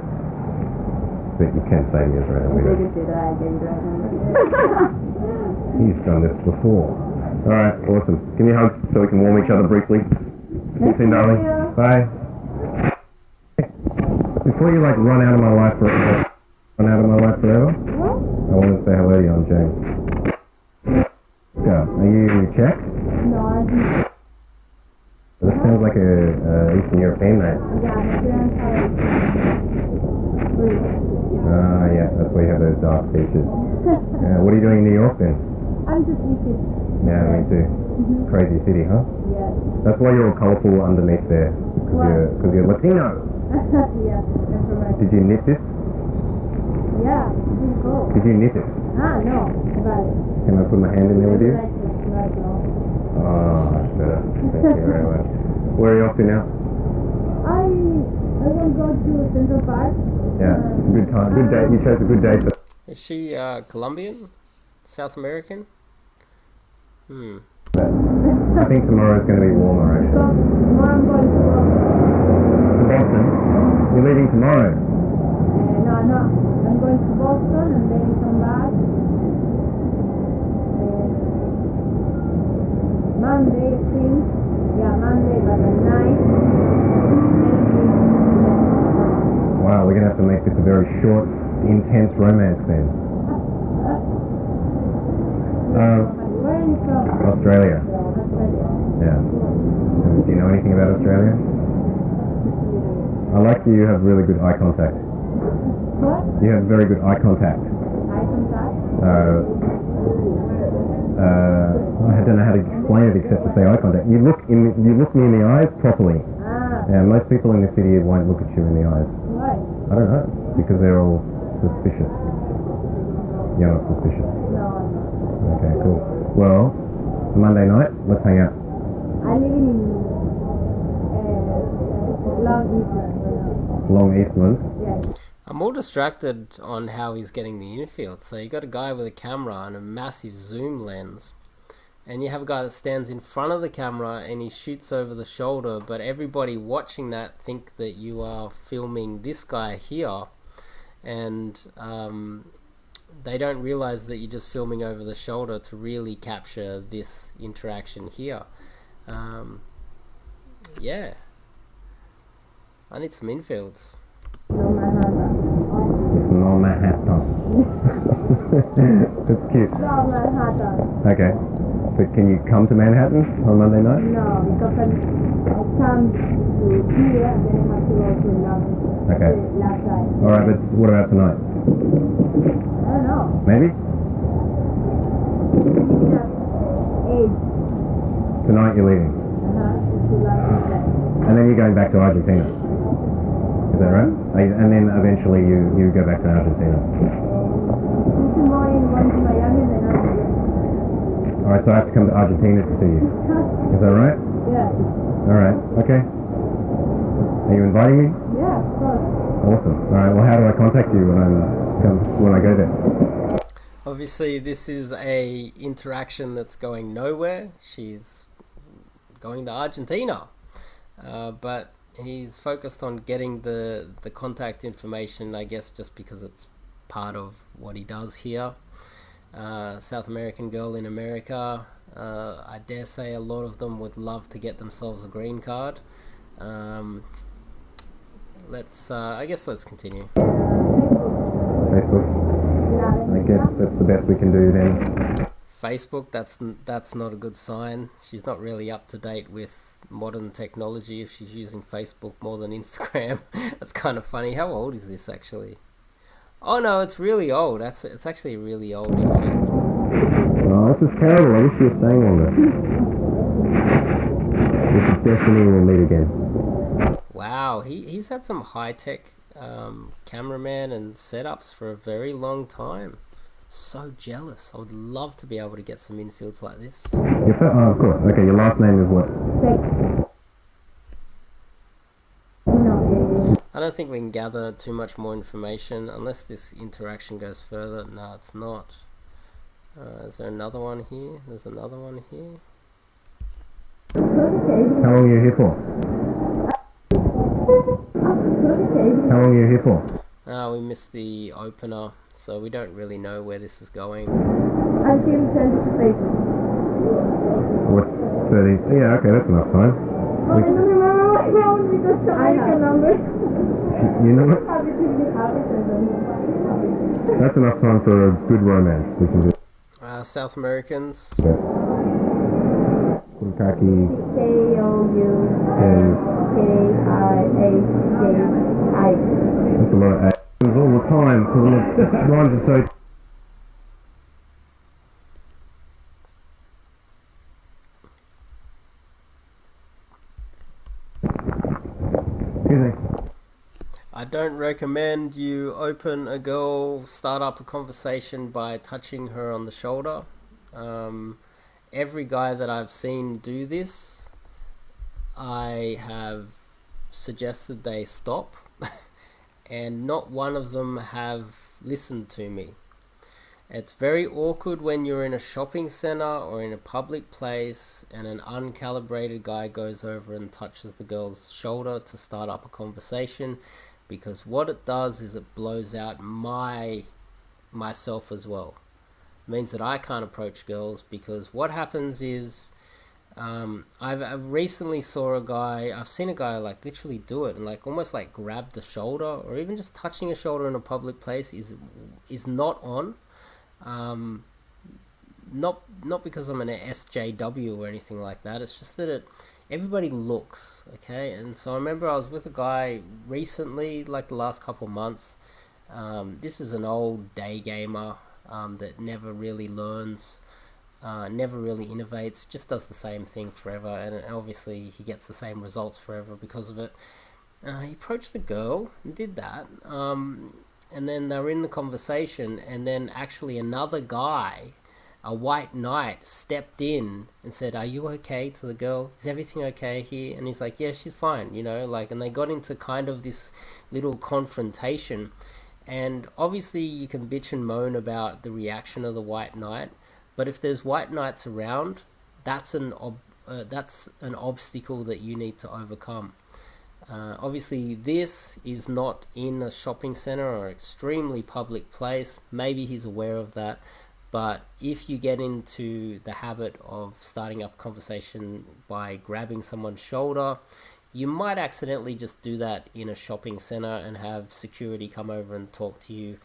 But you can say me as a random weirdo. He's done this before. Alright, awesome. Give me a hug so we can warm each other briefly. See you soon, darling. Bye. Before you like run out of my life forever, I want to say hello to you, I'm James. Yeah, are you Czech? No, I'm This sounds like a Eastern European name. Yeah, that's why you have those dark features. What are you doing in New York then? I'm just eating. Yeah, me too. Crazy city, huh? Yes. That's why you're all colourful underneath there, because you're Latino. Yeah, that's right. Did you knit this? Yeah, it's pretty cool. Did you knit it? No, about it. Can I put my hand in there with you? Like Where are you off to now? I will go to Central Park. Yeah, good time. Good day. You chose a good day for. Is she Colombian? South American? I think tomorrow's going to be warmer actually. Tomorrow I'm going to Boston? You're leaving tomorrow? no. I'm going to Boston and then come back. Monday, I think. Yeah, Monday, but at night. Wow, we're going to have to make this a very short, intense romance then. Where are you from? Australia. Australia. Yeah. Do you know anything about Australia? I like you have really good eye contact. What? You have very good eye contact. Eye contact? I don't know how to explain it except to say eye contact. You look me in the eyes properly. And most people in the city won't look at you in the eyes. Why? I don't know. Because they're all suspicious. You're not suspicious. No. Okay, cool. Well, Monday night, let's hang out. I live in Long Island. Long Eastland. Yes. I'm more distracted on how he's getting the infield. So you got a guy with a camera and a massive zoom lens, and you have a guy that stands in front of the camera and he shoots over the shoulder, but everybody watching that think that you are filming this guy here, and they don't realize that you're just filming over the shoulder to really capture this interaction here. Yeah, I need some infields. No Manhattan. That's cute. No, Manhattan. Okay. But can you come to Manhattan on Monday night? No, because I come to here and then I have to go to London. Okay. Last night. Alright, but what about tonight? I don't know. Maybe? Leaving at 8. Tonight you're leaving. To London. And then you're going back to Argentina. Is that right? And then eventually you go back to Argentina. This morning going to Miami and then I'm Alright, so I have to come to Argentina to see you. Is that right? Yeah. Alright, okay. Are you inviting me? Yeah, of course. Awesome. Alright, well how do I contact you when I go there? Obviously this is a interaction that's going nowhere. She's going to Argentina, but he's focused on getting the contact information, I guess, just because it's part of what he does here. South American girl in America. I dare say a lot of them would love to get themselves a green card. I guess let's continue. Facebook. I guess that's the best we can do then. Facebook, that's not a good sign. She's not really up to date with modern technology if she's using Facebook more than Instagram. That's kind of funny. How old is this actually? Oh no, it's really old. It's actually really old. Oh, this is terrible. I wish you were staying longer. This is destiny, we'll meet again. Wow, he's had some high-tech cameraman and setups for a very long time. So jealous. I would love to be able to get some infields like this. Of course. Okay, your last name is what? I don't think we can gather too much more information unless this interaction goes further. No, it's not. Is there another one here? There's another one here. How long are you here for? How long are you here for? We missed the opener, so we don't really know where this is going. Until 20 pages. What? 30? Yeah, okay, that's enough time. I don't remember my phone because I have a number. You know what? That's That's enough time for a good romance. We can do. South Americans. Khaki. K-O-U-K-I-A-K-I. That's a lot of A's all the time because the rhymes are so. I don't recommend you open a girl, start up a conversation by touching her on the shoulder. Every guy that I've seen do this, I have suggested they stop, and not one of them have listened to me. It's very awkward when you're in a shopping center or in a public place and an uncalibrated guy goes over and touches the girl's shoulder to start up a conversation, because what it does is it blows out myself as well. It means that I can't approach girls, because what happens is I recently I've seen a guy like literally do it and like almost like grab the shoulder, or even just touching a shoulder in a public place is not on. Not because I'm an SJW or anything like that. It's just that everybody looks, okay? And so I remember I was with a guy recently, like the last couple months. This is an old day gamer that never really learns, never really innovates, just does the same thing forever, and obviously he gets the same results forever because of it. He approached the girl and did that, and then they were in the conversation, and then actually another guy, a white knight, stepped in and said, "Are you okay?" to the girl. "Is everything okay here?" And he's like, "Yeah, she's fine," like, and they got into kind of this little confrontation. And obviously you can bitch and moan about the reaction of the white knight, but if there's white knights around, that's an obstacle that you need to overcome. Obviously this is not in a shopping center or extremely public place. Maybe he's aware of that, but if you get into the habit of starting up a conversation by grabbing someone's shoulder, you might accidentally just do that in a shopping center and have security come over and talk to you.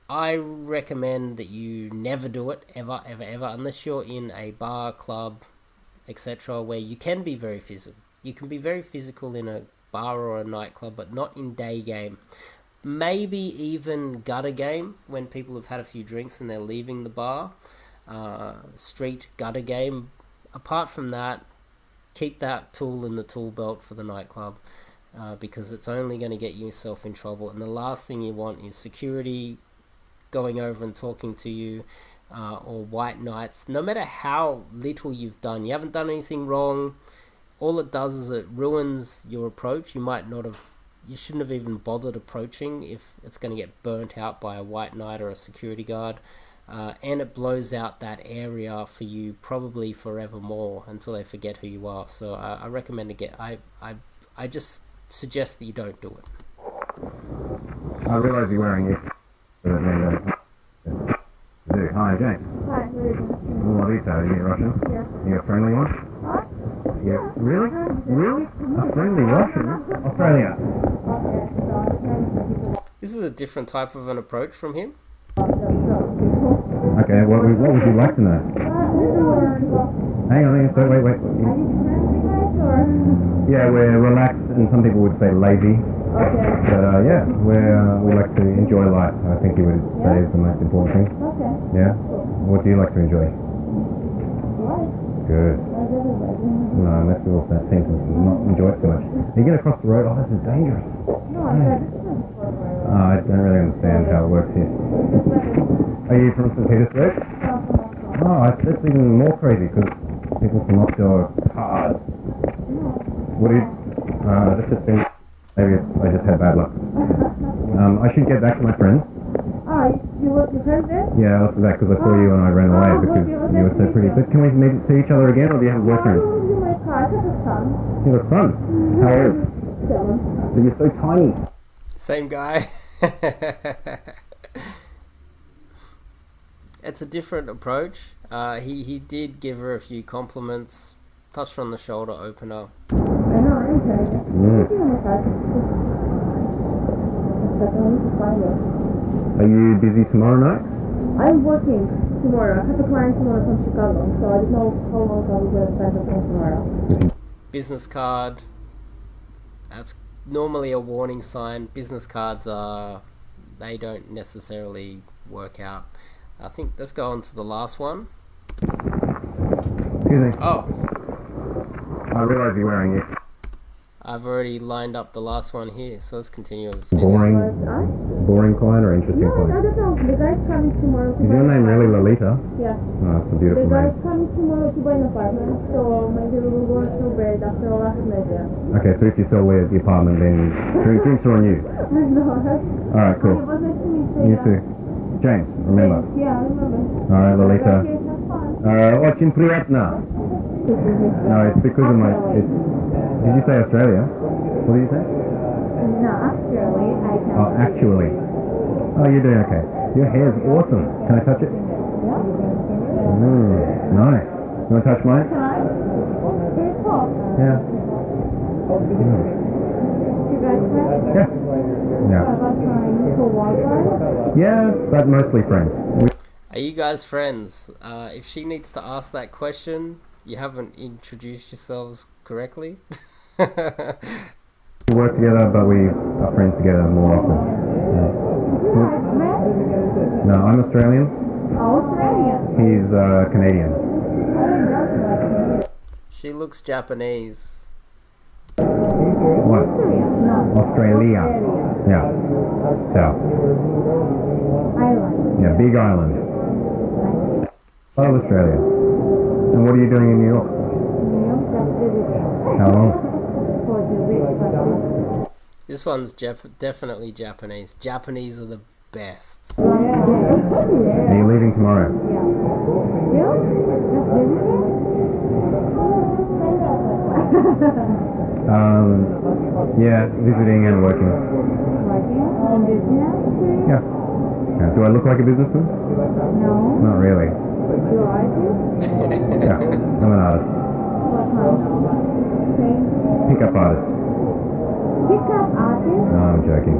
I recommend that you never do it, ever, unless you're in a bar, club, etc., where you can be very physical. You can be very physical in a bar or a nightclub, but not in day game. Maybe even gutter game, when people have had a few drinks and they're leaving the bar. Street gutter game. Apart from that, keep that tool in the tool belt for the nightclub, because it's only going to get yourself in trouble. And the last thing you want is security going over and talking to you, or white knights. No matter how little you've done, you haven't done anything wrong. All it does is it ruins your approach. You shouldn't have even bothered approaching if it's going to get burnt out by a white knight or a security guard. And it blows out that area for you probably forevermore until they forget who you are. So I recommend I just suggest that you don't do it. I realise you're wearing it. Hi, James. Hi, where are you going? Marita, are you Russian? Yeah. You a friendly one? What? Yeah. Really? Really? A friendly Russian? Australia. Okay, so I'm trying to This is a different type of an approach from him. Okay, what would you like to know? Hang on, wait. Are you friendly guys or? Yeah, we're relaxed, and some people would say lazy. Okay. But yeah, we like to enjoy life. I think you would say is the most important thing. Okay. Yeah? What do you like to enjoy? What? Good. Like everybody. No, most people seem to not enjoy it too much. You get across the road, oh, this is dangerous. No, I said this is for my I don't really understand how it works here. Are you from St. Petersburg? Oh, that's even more crazy, because people from offshore are hard. What do you... this has been... Maybe I just had bad luck. I should get back to my friends. Oh, you look your friends there? Yeah, I looked back because I saw you and I ran away because you were so pretty. But can we maybe see each other again, or do you have a boyfriend? Oh, you my car. I have a son. You have a son? How old? 7. But you're so tiny. Same guy. It's a different approach. He did give her a few compliments, touched her on the shoulder, opener. I know, I'm trying to. Are you busy tomorrow night? I'm working tomorrow. I have a client tomorrow from Chicago, so I don't know how long I will get back home tomorrow. Business card. That's normally a warning sign. Business cards they don't necessarily work out. I think let's go on to the last one. Excuse me. Oh, I realise you're wearing it. I've already lined up the last one here, so let's continue with this. Boring. But boring client or interesting No, I client? don't know. The guy's coming tomorrow to Is buy your an name really apartment. Lolita? Yeah. Oh, it's a The beautiful guy's name. coming tomorrow to buy an apartment, so maybe we will go to bed after all last measure. Okay, so if you sell the apartment, then drinks are on you. I know. Alright, cool. It was nice to meet you. You too. James, remember. Yeah, I remember. Alright, Lolita. Okay, have fun. Очень приятно. No, it's because of my... Did you say Australia? What did you say? No, actually, I can. Oh, actually. Oh, you're doing okay. Your hair's awesome. Can I touch it? Yeah. Nice. You want to touch mine? Can I? Very cool. Yeah. You guys friends? Yeah. Yeah. What about trying to walk? Yeah, but mostly friends. Are you guys friends? If she needs to ask that question, you haven't introduced yourselves correctly. We work together, but we are friends together more often. Yeah. No, I'm Australian. Australian. He's Canadian. She looks Japanese. What? No. Australia. Yeah. South. Island. Yeah, big island. I love Australia. And what are you doing in New York? New York, just visiting. How long? For 2 weeks. This one's definitely Japanese. Japanese are the best. Are you leaving tomorrow? Yeah. You? Just visiting? Yeah, visiting and working. Working on business? Yeah. Yeah. Do I look like a businessman? No. Not really. You artist? Yeah, I'm an artist. What kind of? Paint? Pickup artist. Pickup artist? No, I'm joking.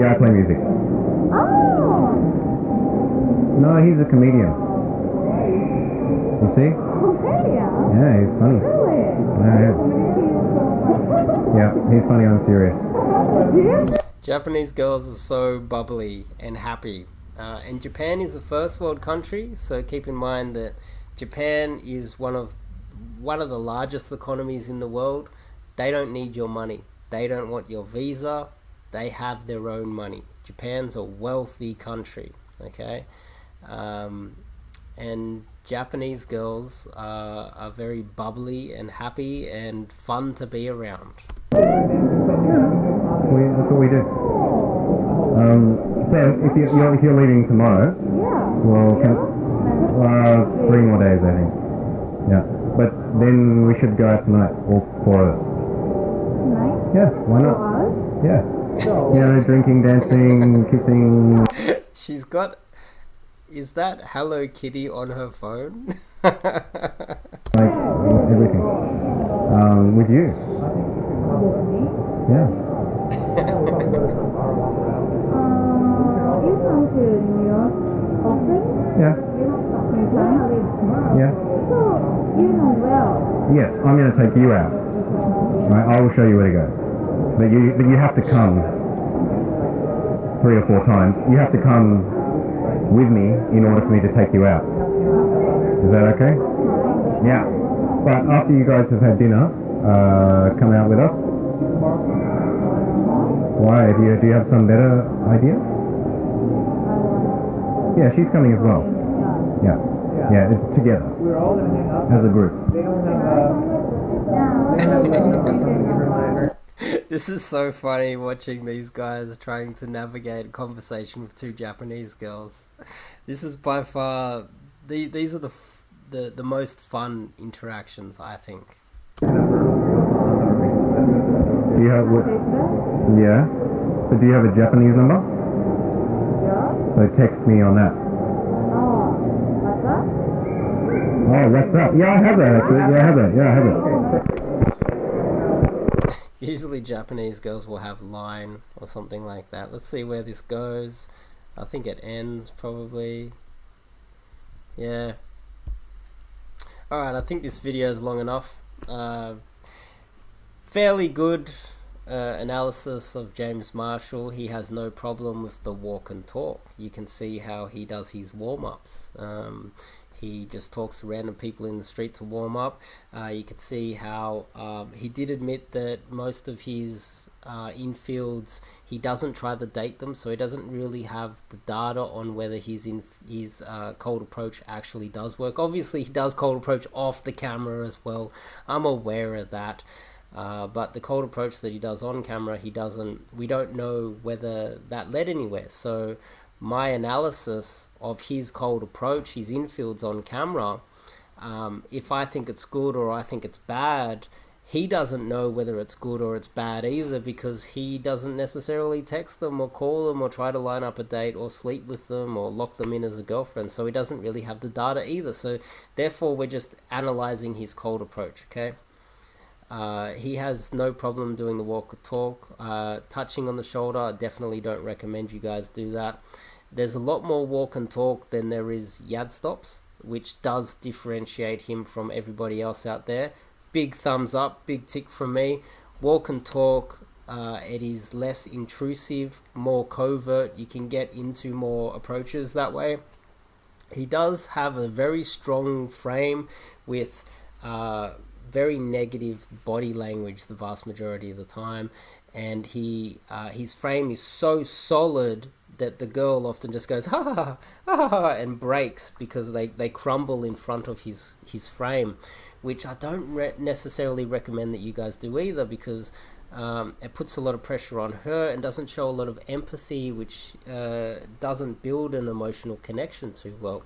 Yeah, I play music. Oh! No, he's a comedian. You see? Australia? Yeah, he's funny. Really? Yeah, he's funny, I'm serious. Japanese girls are so bubbly and happy. And Japan is a first world country, so keep in mind that Japan is one of the largest economies in the world. They don't need your money. They don't want your visa. They have their own money. Japan's a wealthy country, okay? And Japanese girls are very bubbly and happy and fun to be around. That's what we do. Sam, if you're leaving tomorrow, well, 3 more days, I think. Yeah, but then we should go out tonight, all 4 of us. Tonight? Yeah, why not? Yeah. You know, drinking, dancing, kissing. She's got... Is that Hello Kitty on her phone? Like, everything. With you. Yeah. You come to New York often? Yeah. Sometime? Yeah. So, you know well. Yes, I'm going to take you out. Right, I will show you where to go. But you have to come 3 or 4 times. You have to come with me in order for me to take you out. Is that okay? Yeah. But after you guys have had dinner, come out with us. Why? Do you have some better idea? Yeah, she's coming as well. Yeah. Yeah, it's together. As a group. This is so funny watching these guys trying to navigate a conversation with 2 Japanese girls. This is by far these are the most fun interactions, I think. Do you have yeah. But do you have a Japanese number? So text me on that. Oh, what's up? Yeah, I have that actually. Yeah, I have it. Usually Japanese girls will have line or something like that. Let's see where this goes. I think it ends probably. Yeah. Alright, I think this video is long enough. Fairly good analysis of James Marshall. He has no problem with the walk and talk. You can see how he does his warm-ups. He just talks to random people in the street to warm up. You can see how he did admit that most of his infields, he doesn't try to date them, so he doesn't really have the data on whether his cold approach actually does work. Obviously he does cold approach off the camera as well, I'm aware of that, but the cold approach that he does on camera, we don't know whether that led anywhere. So my analysis of his cold approach, his infields on camera, if I think it's good or I think it's bad, he doesn't know whether it's good or it's bad either, because he doesn't necessarily text them or call them or try to line up a date or sleep with them or lock them in as a girlfriend. So he doesn't really have the data either. So therefore we're just analyzing his cold approach, okay? He has no problem doing the walk or talk. Touching on the shoulder, I definitely don't recommend you guys do that. There's a lot more walk and talk than there is yad stops, which does differentiate him from everybody else out there. Big thumbs up, big tick from me. Walk and talk, it is less intrusive, more covert. You can get into more approaches that way. He does have a very strong frame with very negative body language the vast majority of the time, and his frame is so solid that the girl often just goes ha ha ha ha and breaks because they crumble in front of his frame, which I don't necessarily recommend that you guys do either, because it puts a lot of pressure on her and doesn't show a lot of empathy, which doesn't build an emotional connection too well.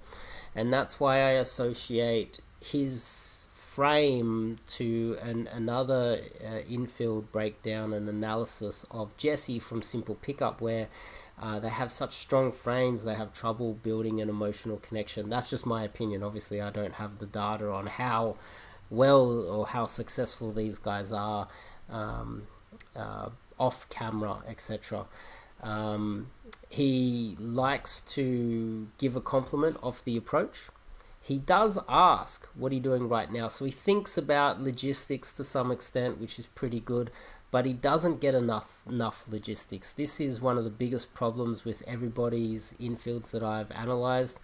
And that's why I associate his frame to another infield breakdown and analysis of Jessie from Simple Pickup, where they have such strong frames, they have trouble building an emotional connection. That's just my opinion. Obviously I don't have the data on how well or how successful these guys are off camera, etc. He likes to give a compliment off the approach. He does ask, what are you doing right now? So he thinks about logistics to some extent, which is pretty good, but he doesn't get enough logistics. This is one of the biggest problems with everybody's infields that I've analyzed.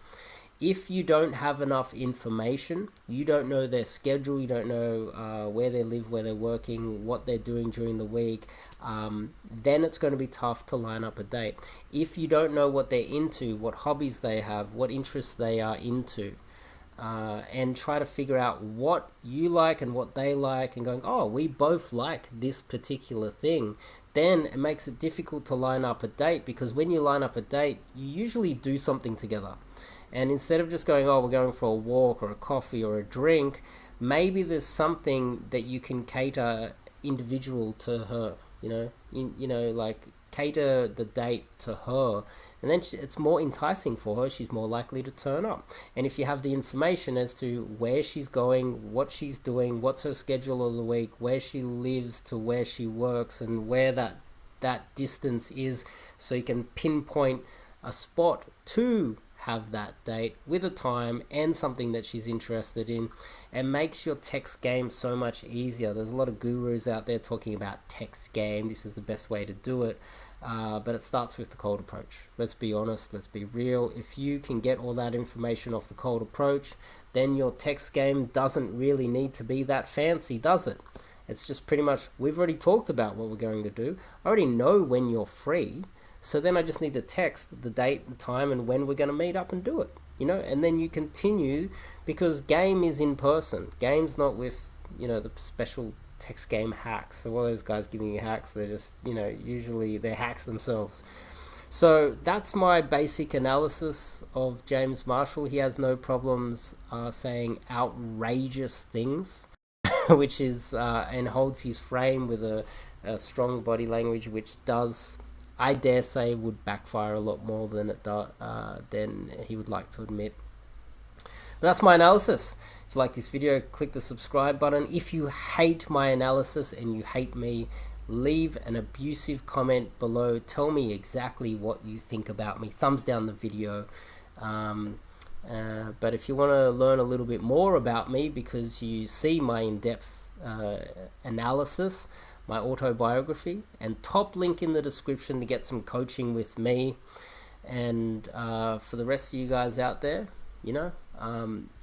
If you don't have enough information, you don't know their schedule, you don't know where they live, where they're working, what they're doing during the week, then it's going to be tough to line up a date. If you don't know what they're into, what hobbies they have, what interests they are into, and try to figure out what you like and what they like, and going, oh, we both like this particular thing, then it makes it difficult to line up a date, because when you line up a date, you usually do something together. And instead of just going, oh, we're going for a walk or a coffee or a drink, maybe there's something that you can cater individual to her, like cater the date to her. And then it's more enticing for her. She's more likely to turn up. And if you have the information as to where she's going, what she's doing, what's her schedule of the week, where she lives to where she works, and where that distance is, so you can pinpoint a spot to have that date with a time and something that she's interested in, it makes your text game so much easier. There's a lot of gurus out there talking about text game. This is the best way to do it. But it starts with the cold approach. Let's be honest, let's be real. If you can get all that information off the cold approach, then your text game doesn't really need to be that fancy, does it? It's just pretty much, we've already talked about what we're going to do. I already know when you're free, so then I just need to text the date and time and when we're going to meet up and do it, and then you continue, because game is in person. Game's not with, the special text game hacks. So all those guys giving you hacks, they're just, usually they're hacks themselves. So that's my basic analysis of James Marshall. He has no problems saying outrageous things, which is, and holds his frame with a strong body language, which does, I dare say, would backfire a lot more than than he would like to admit. But that's my analysis. If you like this video, click the subscribe button. If you hate my analysis and you hate me, leave an abusive comment below. Tell me exactly what you think about me. Thumbs down the video. But if you want to learn a little bit more about me, because you see my in-depth analysis, my autobiography, and top link in the description to get some coaching with me. And for the rest of you guys out there,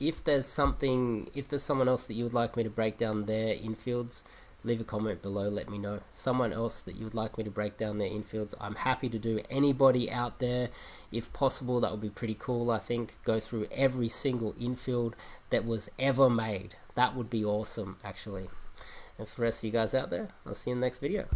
if there's someone else that you would like me to break down their infields, leave a comment below, let me know. Someone else that you would like me to break down their infields, I'm happy to do. Anybody out there, if possible, that would be pretty cool. I think go through every single infield that was ever made. That would be awesome, actually. And for the rest of you guys out there, I'll see you in the next video.